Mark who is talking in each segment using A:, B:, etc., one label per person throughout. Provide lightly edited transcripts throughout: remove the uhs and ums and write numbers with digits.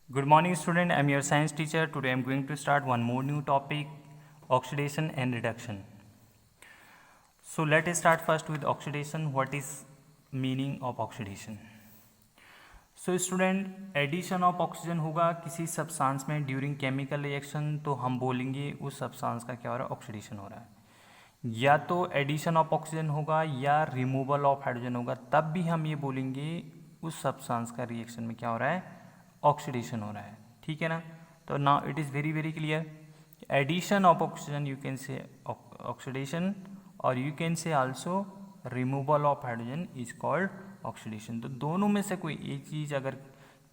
A: Good morning, student. I'm your science teacher. Today I'm going to start one more new topic, oxidation and reduction. So let us start first with oxidation. What is meaning of oxidation? So student, addition of oxygen होगा किसी substance में during chemical reaction, तो हम बोलेंगे उस substance का क्या हो रहा है, ऑक्सीडेशन हो रहा है। या तो एडिशन ऑफ ऑक्सीजन होगा या रिमूवल ऑफ हाइड्रोजन होगा, तब भी हम ये बोलेंगे उस सब्सटेंस का रिएक्शन में क्या हो रहा है, ऑक्सीडेशन हो रहा है। ठीक है ना। तो now it is very very clear, addition of oxygen you can say oxidation और you can say also removal of hydrogen is called oxidation. तो दोनों में से कोई एक चीज़ अगर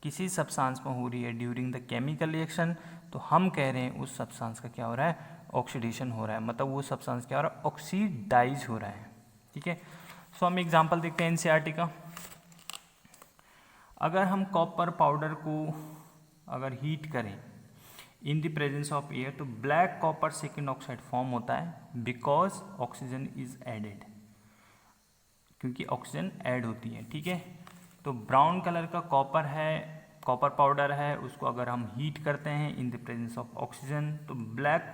A: किसी सब्सटेंस में हो रही है ड्यूरिंग द केमिकल रिएक्शन, तो हम कह रहे हैं उस सब्सटेंस का क्या हो रहा है, ऑक्सीडेशन हो रहा है, मतलब वो सब्सटेंस क्या हो रहा है, ऑक्सीडाइज हो रहा है। ठीक है। सो हम एग्जांपल देखते हैं एनसीईआरटी का। अगर हम कॉपर पाउडर को अगर हीट करें in the presence of air, तो black copper second oxide form होता है बिकॉज ऑक्सीजन इज एडेड, क्योंकि ऑक्सीजन ऐड होती है। ठीक है। तो ब्राउन कलर का कॉपर है, कॉपर पाउडर है, उसको अगर हम हीट करते हैं in the presence of oxygen, तो black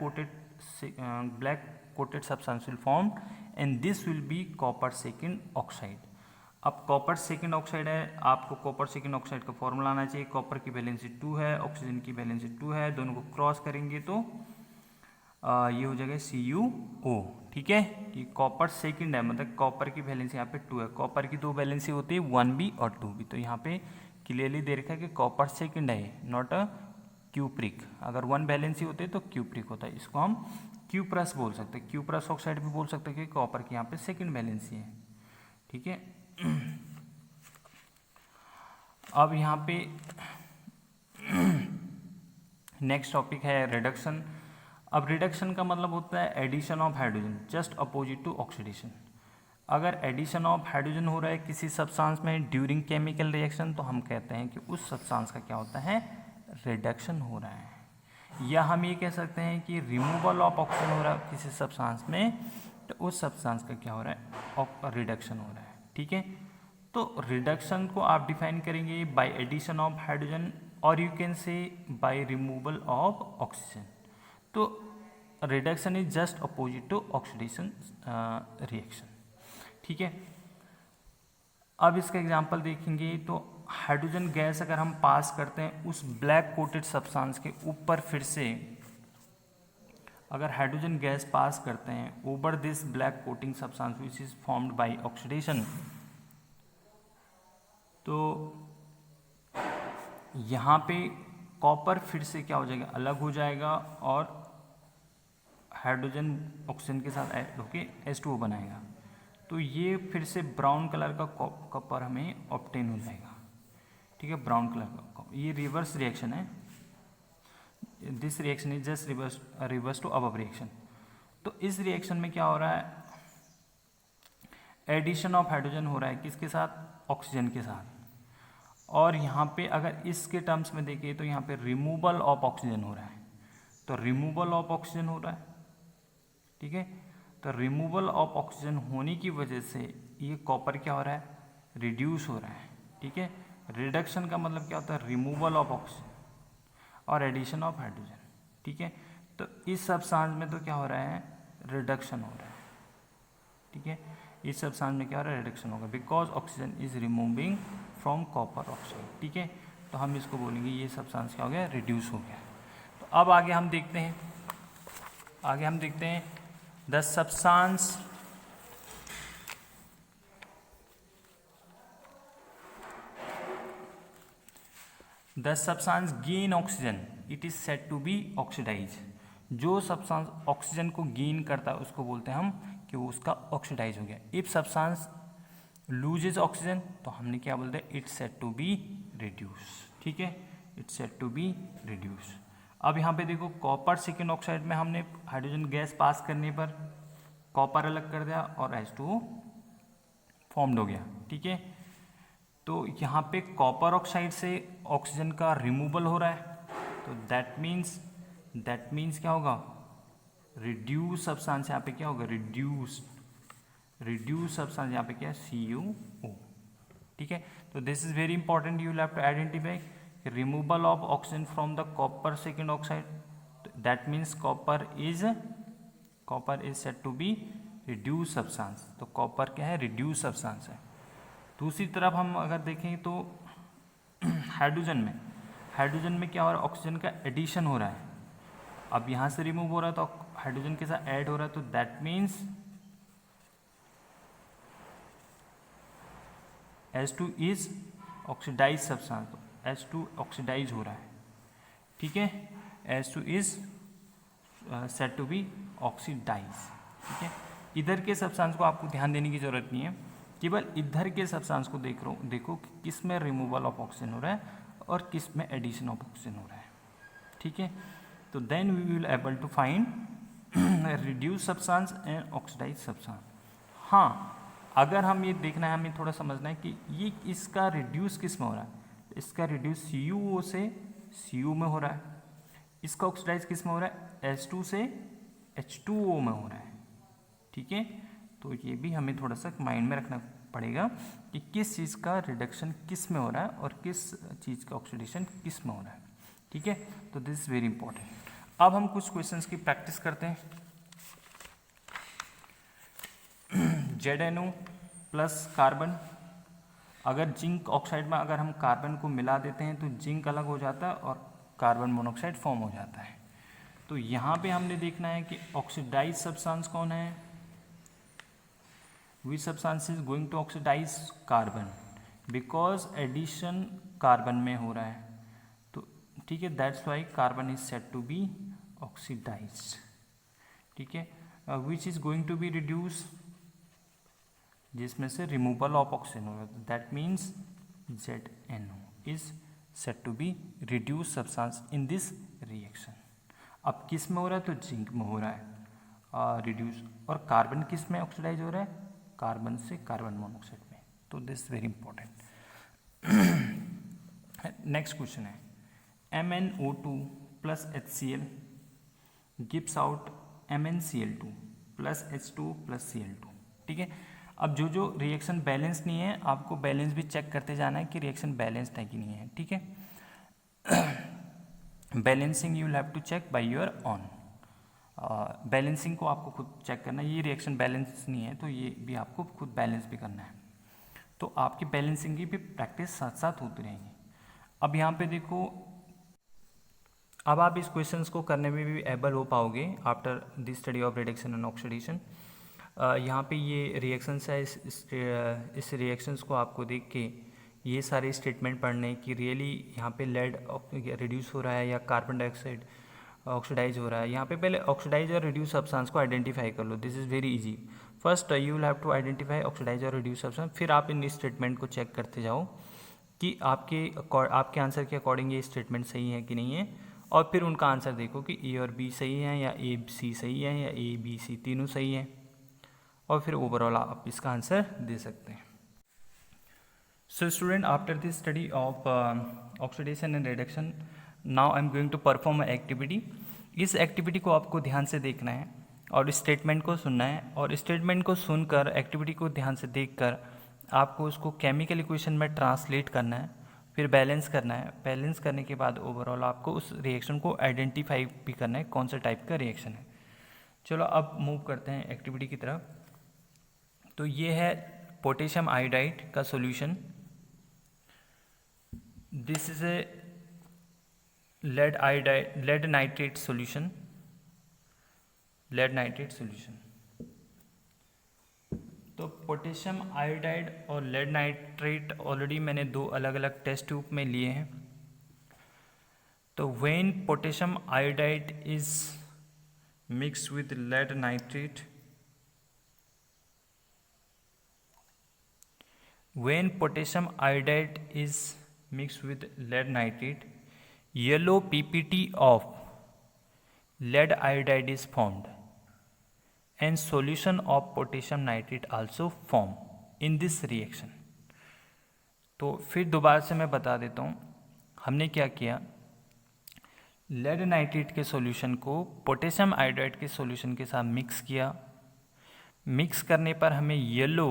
A: coated substance will form and this will be copper second oxide. अब कॉपर सेकेंड ऑक्साइड है, आपको कॉपर सेकेंड ऑक्साइड का फॉर्मूला आना चाहिए। कॉपर की वैलेंसी 2 है, ऑक्सीजन की वैलेंसी 2 है, दोनों को क्रॉस करेंगे तो ये हो जाएगा CuO। ठीक है। कि कॉपर सेकंड है, मतलब कॉपर की वैलेंसी यहाँ पे 2 है। कॉपर की दो वैलेंसी होती है 1b और 2b, तो यहाँ पे क्लियरली दे रखा है कि कॉपर सेकंड है, नॉट अ क्यूप्रिक। अगर 1 वैलेंसी होती है तो क्यूप्रिक होता है, इसको हम क्यूप्रस बोल सकते हैं, क्यूप्रस ऑक्साइड भी बोल सकते हैं कि कॉपर की यहाँ पे सेकेंड वैलेंसी है। ठीक है। अब यहाँ पे नेक्स्ट टॉपिक है रिडक्शन। अब रिडक्शन का मतलब होता है addition of hydrogen just opposite to oxidation. अगर एडिशन ऑफ हाइड्रोजन हो रहा है किसी सब्सटेंस में ड्यूरिंग केमिकल रिएक्शन, तो हम कहते हैं कि उस सब्सटेंस का क्या होता है, रिडक्शन हो रहा है। या हम ये कह सकते हैं कि रिमूवल ऑफ ऑक्सीजन हो रहा है किसी सब्सटेंस में, तो उस सब्सटेंस का क्या हो रहा है, रिडक्शन हो रहा है। ठीक है। तो रिडक्शन को आप डिफाइन करेंगे बाय एडिशन ऑफ हाइड्रोजन और you can say by removal of oxygen. तो reduction is just opposite to oxidation reaction. ठीक है। अब इसका एग्जांपल देखेंगे तो हाइड्रोजन गैस अगर हम पास करते हैं उस ब्लैक कोटेड सब्सटेंस के ऊपर, फिर से अगर हाइड्रोजन गैस पास करते हैं over this black coating substance which is formed by oxidation, तो यहाँ पे कॉपर फिर से क्या हो जाएगा, अलग हो जाएगा और हाइड्रोजन ऑक्सीजन के साथ ऐड होकर H2O बनाएगा। तो ये फिर से ब्राउन कलर का कॉपर हमें ऑब्टेन हो जाएगा। ठीक है। ब्राउन कलर का ये रिवर्स रिएक्शन है, this reaction is just reverse to above reaction. तो इस रिएक्शन में क्या हो रहा है, एडिशन ऑफ हाइड्रोजन हो रहा है किसके साथ, ऑक्सीजन के साथ। और यहाँ पे अगर इसके टर्म्स में देखें तो यहाँ पे रिमूवल ऑफ ऑक्सीजन हो रहा है, तो रिमूवल ऑफ ऑक्सीजन हो रहा है। ठीक है। तो रिमूवल ऑफ ऑक्सीजन होने की वजह से ये कॉपर क्या हो रहा है, रिड्यूस हो रहा है। ठीक है। रिडक्शन का मतलब क्या होता है, रिमूवल ऑफ ऑक्सीजन और एडिशन ऑफ हाइड्रोजन। ठीक है। तो इस सब्सटेंस में तो क्या हो रहा है, रिडक्शन हो रहा है। ठीक है। इस सब्सटेंस में क्या हो रहा है, रिडक्शन होगा because oxygen is removing from copper oxide. ठीक है। तो हम इसको बोलेंगे ये सब्सटेंस क्या हो गया, रिड्यूस हो गया। तो अब आगे हम देखते हैं the substance gain oxygen it is said to be oxidise. जो सब्सटेंस ऑक्सीजन को गेन करता है उसको बोलते हैं हम कि वो उसका ऑक्सीडाइज हो गया। इफ सब्सटेंस लूजेज ऑक्सीजन, तो हमने क्या बोलते हैं, it's said to be reduce. ठीक है। It's said to be reduce. अब यहाँ पे देखो कॉपर सेकेंड ऑक्साइड में हमने हाइड्रोजन गैस पास करने पर कॉपर अलग कर दिया और H2O फॉर्म्ड हो गया। ठीक है। तो यहाँ पे कॉपर ऑक्साइड से ऑक्सीजन का रिमूवल हो रहा है, तो दैट मीन्स क्या होगा, रिड्यूस सब्सटेंस यहाँ पे क्या होगा, रिड्यूस सब्सटेंस यहाँ पे क्या है, CuO। ठीक है। तो this is very important, you will have to identify removal of oxygen from the copper second oxide, that means copper is said to be reduce substance. तो कॉपर क्या है, रिड्यूस सब्सटेंस है। दूसरी तरफ हम अगर देखें तो हाइड्रोजन में क्या हो रहा है, ऑक्सीजन का एडिशन हो रहा है। अब यहाँ से रिमूव हो रहा है तो हाइड्रोजन के साथ ऐड हो रहा है, तो that means H2 is oxidise substance, तो H2 ऑक्सीडाइज हो रहा है, ठीक है। H2 is said to be oxidise, ठीक है। इधर के सब्सटेंस को आपको ध्यान देने की जरूरत नहीं है, केवल इधर के सब्सटेंस को देखो कि किस में रिमूवल ऑफ ऑक्सीजन हो रहा है और किस में एडिशन ऑफ ऑक्सीजन हो रहा है, ठीक है। तो then we will able to find reduce substance and oxidise substance. हाँ, अगर हम ये देखना है, हमें थोड़ा समझना है कि ये इसका रिड्यूस किस में हो रहा है, इसका रिड्यूस CuO से Cu में हो रहा है, इसका ऑक्सीडाइज किस में हो रहा है, H2 से H2O में हो रहा है, ठीक है। तो ये भी हमें थोड़ा सा माइंड में रखना पड़ेगा कि किस चीज़ का रिडक्शन किस में हो रहा है और किस चीज़ का ऑक्सीडेशन किस में हो रहा है, ठीक है। तो दिस इज वेरी इंपॉर्टेंट। अब हम कुछ क्वेश्चंस की प्रैक्टिस करते हैं। ZNO प्लस कार्बन, अगर जिंक ऑक्साइड में अगर हम कार्बन को मिला देते हैं तो जिंक अलग हो जाता है और कार्बन मोनोऑक्साइड फॉर्म हो जाता है। तो यहाँ पे हमने देखना है कि ऑक्सीडाइज सब्सटेंस कौन है, which substance is going to oxidize carbon, because addition carbon में हो रहा है, तो ठीक है, that's why carbon is said to be oxidized, ठीक है। which is going to be reduced, जिसमें से रिमूवल ऑफ ऑक्सीजन हो रहा है, that means ZNO is said to be reduced substance in this reaction। अब किस में हो रहा है, तो जिंक में हो रहा है रिड्यूस, और कार्बन किस में ऑक्सीडाइज हो रहा है, कार्बन से कार्बन मोनोऑक्साइड में। तो this very important. Next question है, MnO2 plus HCl gives out MnCl2 plus H2 plus Cl2, ठीक है। अब जो रिएक्शन बैलेंस नहीं है, आपको बैलेंस भी चेक करते जाना है कि रिएक्शन बैलेंस्ड है कि नहीं है, ठीक है। Balancing you will have to check by your own, balancing को आपको खुद चेक करना है। ये रिएक्शन बैलेंस नहीं है तो ये भी आपको खुद बैलेंस भी करना है, तो आपकी बैलेंसिंग की भी प्रैक्टिस साथ साथ होती रहेगी। अब यहाँ पे देखो, अब आप इस क्वेश्चंस को करने में भी एबल हो पाओगे after the study of reduction and oxidation. यहाँ पे ये रिएक्शंस है, इस रिएक्शंस को आपको देख के ये सारे स्टेटमेंट पढ़ने कि रियली यहाँ पे लेड रिड्यूस हो रहा है या कार्बन डाइऑक्साइड ऑक्सीडाइज हो रहा है। यहाँ पे पहले ऑक्सीडाइज और रिड्यूस सब्सटेंस को आइडेंटिफाई कर लो, this is very easy. First you will have to identify oxidise और रिड्यूस सब्सटेंस, फिर आप इन स्टेटमेंट को चेक करते जाओ कि आपके आंसर के अकॉर्डिंग ये स्टेटमेंट सही है कि नहीं है, और फिर उनका आंसर देखो कि ए और बी सही है या ए सी सही है या ए बी सी तीनों सही है, और फिर ओवरऑल आप इसका आंसर दे सकते हैं। So student, after this study of oxidation and reduction, now I am going to perform activity. इस एक्टिविटी को आपको ध्यान से देखना है और स्टेटमेंट को सुनना है, और स्टेटमेंट को सुनकर एक्टिविटी को ध्यान से देखकर आपको उसको केमिकल इक्वेशन में ट्रांसलेट करना है, फिर बैलेंस करना है। बैलेंस करने के बाद ओवरऑल आपको उस रिएक्शन को आइडेंटिफाई भी करना है कौन सा टाइप का रिएक्शन है। चलो अब मूव करते हैं एक्टिविटी की तरफ। तो ये है पोटेशियम आयोडाइड का solution, this is a lead nitrate solution, lead nitrate solution। तो पोटेशियम आयोडाइड और लेड नाइट्रेट ऑलरेडी मैंने दो अलग अलग टेस्ट ट्यूब में लिए हैं। तो when potassium iodide is mixed with lead nitrate, when potassium iodide is mixed with lead nitrate, yellow PPT of lead iodide is formed and solution of potassium nitrate also form in this reaction। तो फिर दोबारा से मैं बता देता हूँ, हमने क्या किया, लेड नाइट्रेट के सॉल्यूशन को पोटेशियम आयोडाइड के सॉल्यूशन के साथ मिक्स किया। मिक्स करने पर हमें येलो